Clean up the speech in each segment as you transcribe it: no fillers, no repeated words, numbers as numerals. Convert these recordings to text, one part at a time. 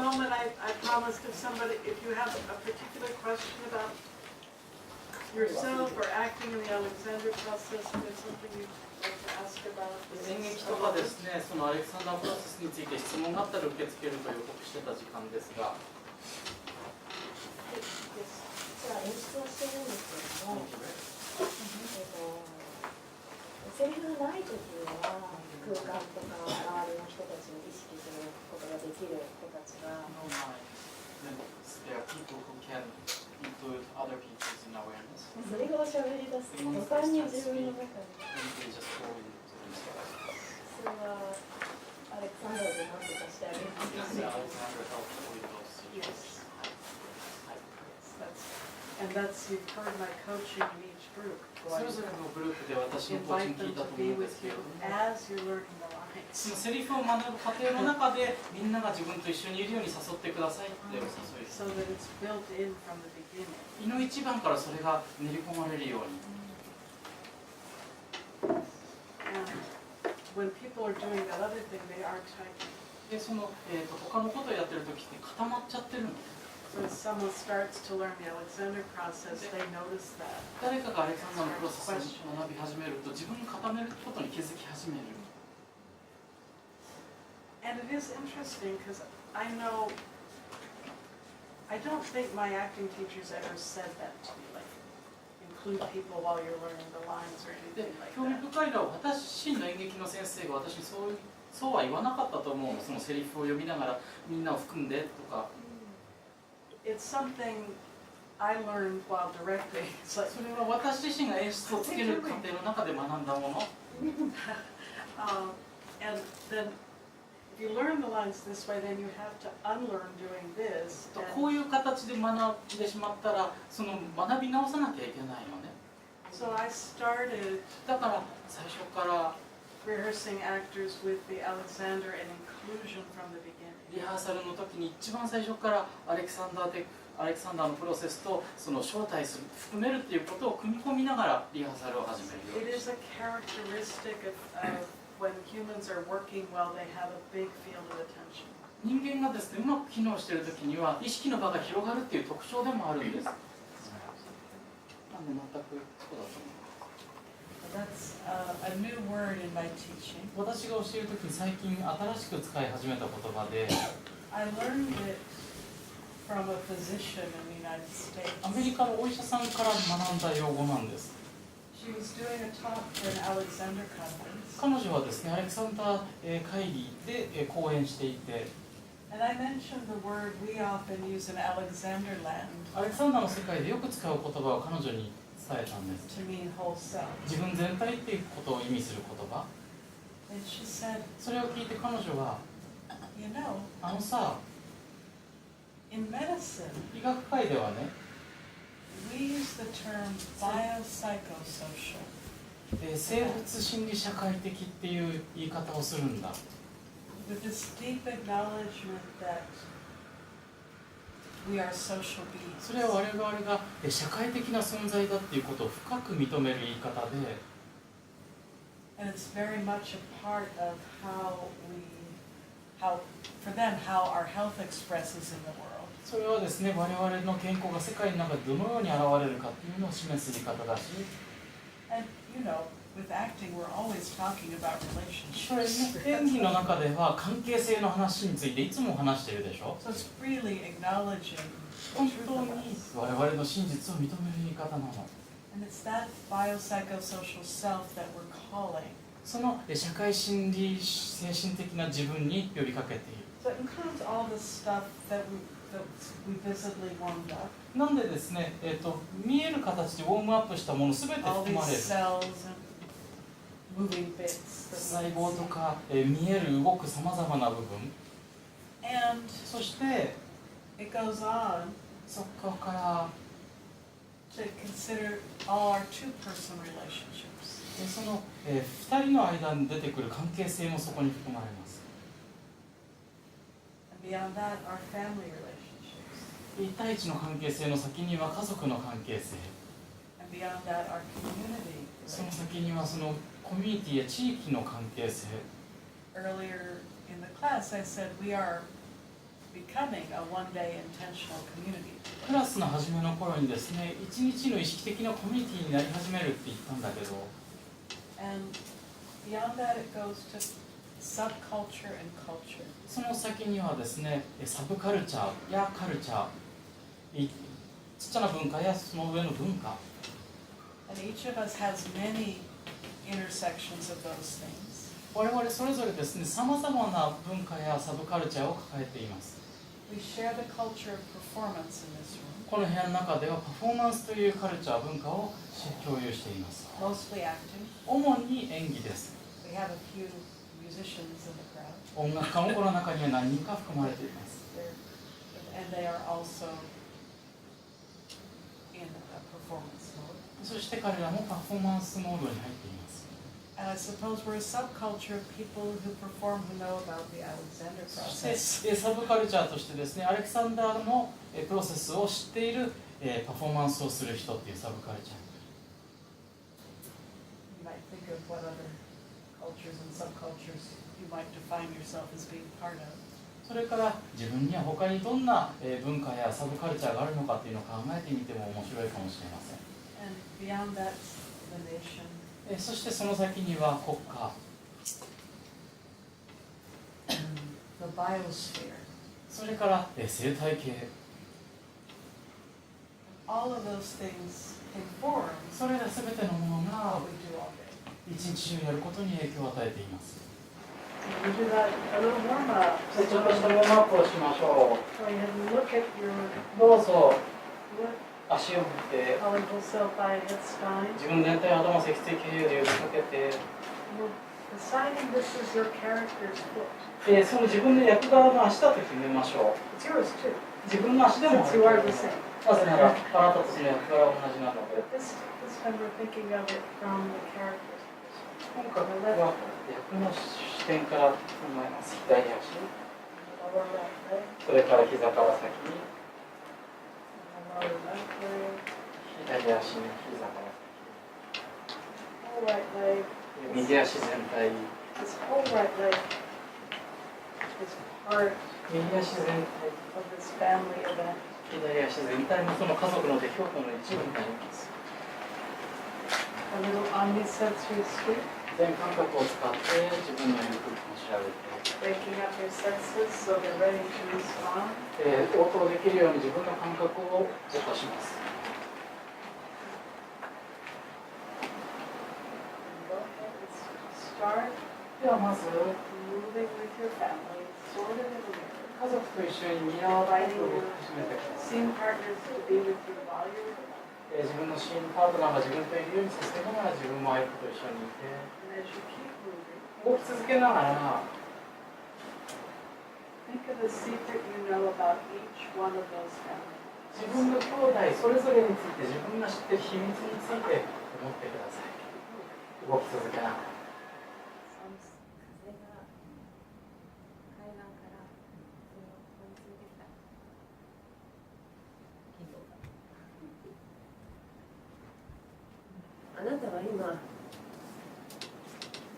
moment, I promised if somebody, if you have a particular question about yourself or acting in the Alexander process, if there's something you'd like to ask about. 演劇とかですね、そのアレクサンダープロセスについて質問があったら受け付けると予告してた時間ですが。じゃあ演出をしてるんですけれども、セリフがないときには空間とか周りの人たちに意識することができる子たちが。There are people who can include other people's in awareness. それがおしゃべりだす。途端に自分の中に。それはアレクサンダーで何とかしてあげるんですか。Yes. And that's, you've heard my coaching in each group. それぞれのグループで私のコーチング聞いたと思うんですけれども、as you're learning the lines. そのセリフを学ぶ過程の中でみんなが自分と一緒にいるように誘ってくださいってお誘いです。 So that it's built in from the beginning. いの一番からそれが練り込まれるように。And when people are doing that other thing, they are typing. で、その、他のことをやってる時って固まっちゃってるんです。 So as someone starts to learn the Alexander process, they notice that. 誰かがアレクサンダーのプロセスを学び始めると自分が固めることに気づき始める。 And it is interesting because I know, I don't think my acting teachers ever said that to me, like include people while you're learning the lines or で、 anything like 興味 that. 深いのは私自身の演劇の先生が私にそうは言わなかったと思う。そのセリフを読みながらみんなを含んでとか。 It's something I learned while directing. It's like, それは私自身が演出をつける過程の中で学んだもの。and then if you learn the lines this way, then you have to unlearn doing this. こういう形で学んでしまったら、その学び直さなきゃいけないのね。So I started だから最初から rehearsing actors with the Alexander and inclusion from the beginning. リハーサルの時に一番最初からアレクサンダーのプロセスとその招待する含めるっていうことを組み込みながらリハーサルを始めるよう It にし is a characteristic of when humans are working well, they have a big field of attention. 人間がですね、うまく機能している時には意識の場が広がるっていう特徴でもあるんです。なんで全くそうだと思う。 That's a new word in my teaching. 私が教える時に最近新しく使い始めた言葉で、 I learned it from a physician in the United States. アメリカのお医者さんから学んだ用語なんです。 She was doing a talk for an Alexander conference. 彼女はですね、アレクサンダー会議で講演していて、 And I mentioned the word we often use in Alexander land アレクサンダーの世界でよく使う言葉を彼女に伝えたんです。 to mean whole self. 自分全体っていうことを意味する言葉。 And she said, それを聞いて彼女は、 you know, あのさ、 in medicine, 医学界ではね、 we use the term biopsychosocial. 生物心理社会的っていう言い方をするんだ。 With this deep acknowledgement that we are social beings. それは我々が社会的な存在だっていうことを深く認める言い方で、 And it's very much a part of for them, how our health expresses in the world. それはですね、我々の健康が世界の中でどのように現れるかっていうのを示す言い方だし、 And you know, with acting, we're always talking about それ relationships. ね、演技の中では関係性の話についていつも話しているでしょ。 So it's really acknowledging 本 the 当 truth に of us. 我々の真実を認める言い方なの。 And it's that biopsychosocial self that we're calling. その社会心理精神的な自分に呼びかけている。 So it includes all the stuff that we visibly warmed up. なんでですね、見える形でウォームアップしたものすべて All 含 these まれる。 cells and moving bits. 細胞とか、見える動くさまざまな部分。 And そして it goes on そこから to consider all our two-person relationships. その、2人の間に出てくる関係性もそこに含まれます。 And beyond that, our family relationships. 1対1の関係性の先には家族の関係性。 And beyond that, our community その relationships. 先にはそのコミュニティや地域の関係性。 Earlier in the class, I said we are becoming a one-day intentional community. クラスの初めの頃にですね、一日の意識的なコミュニティになり始めるって言ったんだけど、 And beyond that, it goes to subculture and culture. その先にはですね、サブカルチャーやカルチャー、ちっちゃな文化やその上の文化、 And each of us has many intersections of those things. 我々それぞれですね、さまざまな文化やサブカルチャーを抱えています。 We share the culture of performance in this room, この部屋の中ではパフォーマンスというカルチャー文化を共有しています。 mostly acting. 主に演技です。 We have a few musicians in the crowd, 音楽家もこの中には何人か含まれています。 and they are also in a performance mode. そして彼らもパフォーマンスモードに入っています。 And I suppose we're a subculture of people who perform who know about the Alexander そして process. サブカルチャーとしてですね、アレクサンダーのプロセスを知っているパフォーマンスをする人っていうサブカルチャー。 You might think of what other cultures and subcultures you might define yourself as being part of. それから自分には他にどんな文化やサブカルチャーがあるのかっていうのを考えてみても面白いかもしれません。 And beyond that, the nation. そしてその先には国家、 The biosphere. それから生態系、 All of those things inform それら全てのものが what we do all day. 一日中やることに影響を与えています。 We do that a little warm up. ちょっとしたウォームアップをしましょ So you have to look at your う。どうぞ look, 足を振って polygal self by head spine. 自分全体の頭を脊椎形で指かけて、 You're deciding this is your character's foot. その自分の役柄の足だと決めましょう。 It's yours too, 自分の足でも since you are the same. なぜならあなたとその役柄は同じなので。 But this time we're thinking of it from the character's perspective. 今回は役の視点から考えます。左足、 Lower right leg, それから膝から先に、 lower left leg, 左足に膝から whole right leg. 先、右足全体、 This whole right leg is part 右足全体、 of this family event. 左足全体もその家族の出来事の一部になります。 A little omnisensory sweep, 全感覚を使って自分の言う空気を調べて、 waking up your senses so they're ready to respond. 応答できるように自分の感覚を起こします。 Go ahead and start ではまず moving with your family, sort of in a mirror. 家族と一緒に見合わせて始めてください。 Scene partners to be with you while you're with them. 自分のシーンパートナーが自分といるようにさせながら自分も相手と一緒にいて、 And as you keep moving, 動き続けながら think of the secret you know about each one of those families. 自分の兄弟それぞれについて自分が知っている秘密について思ってください。動き続けながら。 風が海岸からそのここに連れてきた気分があなたは今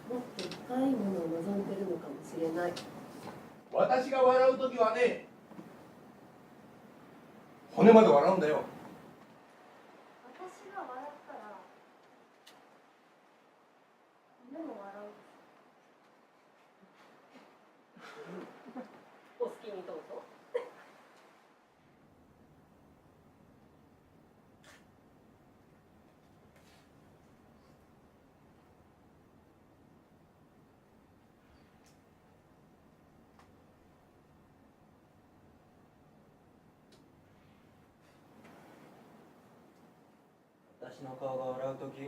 もっと深いものを望んでるのかもしれない。私が笑うときはね、骨まで笑うんだよ。私が笑ったら胸も笑う。お好きにどうぞ。私の顔が笑うとき、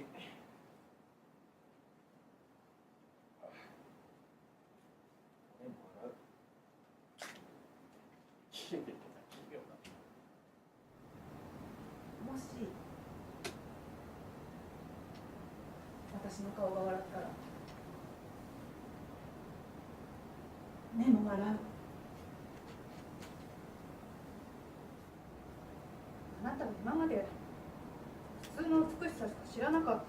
もし私の顔が笑ったら目も笑う。あなたは今まで普通の美しさしか知らなかった。